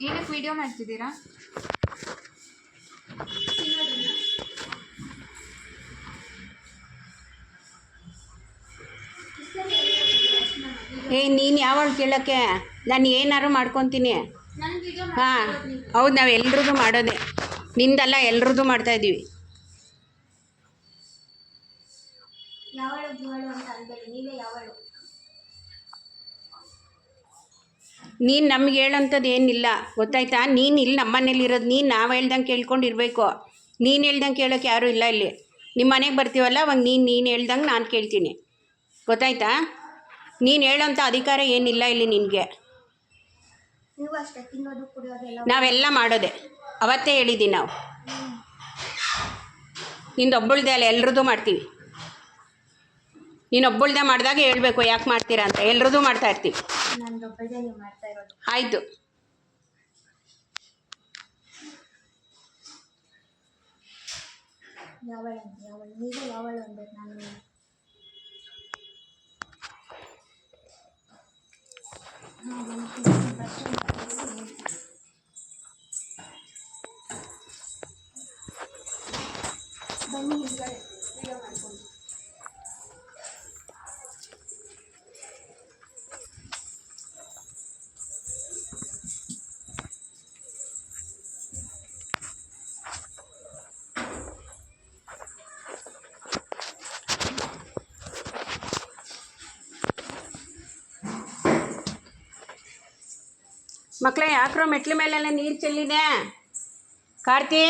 ಏನಕ್ಕೆ ವಿಡಿಯೋ ಮಾಡ್ತಿದ್ದೀರಾ? ನೀನು ಯಾವಾಗ ಕೇಳೋಕ್ಕೆ? ನಾನು ಏನಾರು ಮಾಡ್ಕೊತೀನಿ. ಹಾಂ ಹೌದು, ನಾವು ಎಲ್ರದ್ದು ಮಾಡೋದೆ, ನಿಂದಲ್ಲ ಎಲ್ರದ್ದು ಮಾಡ್ತಾಯಿದ್ದೀವಿ. ನೀನು ನಮ್ಗೆ ಹೇಳೋಂಥದ್ದು ಏನಿಲ್ಲ, ಗೊತ್ತಾಯ್ತಾ? ನೀನು ಇಲ್ಲಿ ನಮ್ಮ ಮನೇಲಿರೋದು, ನೀನು ನಾವು ಹೇಳ್ದಂಗೆ ಕೇಳ್ಕೊಂಡಿರ್ಬೇಕು. ನೀನು ಹೇಳ್ದಂಗೆ ಕೇಳೋಕ್ಕೆ ಯಾರೂ ಇಲ್ಲ ಇಲ್ಲಿ. ನಿಮ್ಮ ಮನೆಗೆ ಬರ್ತೀವಲ್ಲ, ಅವಾಗ ನೀನು ಹೇಳ್ದಂಗೆ ನಾನು ಕೇಳ್ತೀನಿ, ಗೊತ್ತಾಯ್ತಾ? ನೀನು ಹೇಳೋಂಥ ಅಧಿಕಾರ ಏನಿಲ್ಲ ಇಲ್ಲಿ ನಿನಗೆ. ನಾವೆಲ್ಲ ಮಾಡೋದೆ, ಅವತ್ತೇ ಹೇಳಿದ್ದೀವಿ ನಾವು. ನಿಂದೊಬ್ಬಳ್ದೆ ಅಲ್ಲ, ಎಲ್ರದ್ದು ಮಾಡ್ತೀವಿ. ನೀನೊಬ್ಬಳ್ದೆ ಮಾಡಿದಾಗ ಹೇಳ್ಬೇಕು ಯಾಕೆ ಮಾಡ್ತೀರಾ ಅಂತ. ಎಲ್ರದ್ದು ಮಾಡ್ತಾಯಿರ್ತೀವಿ. ಆಯಿತು. ಬನ್ನಿ ವಿಡಿಯೋ ಮಾಡ್ಕೊಂಡು. ಮಕ್ಕಳೇ, ಯಾಕ್ರೋ ಮೆಟ್ಲ ಮೇಲೆಲ್ಲ ನೀರು ಚೆಲ್ಲಿದೆ? ಕಾರ್ತಿ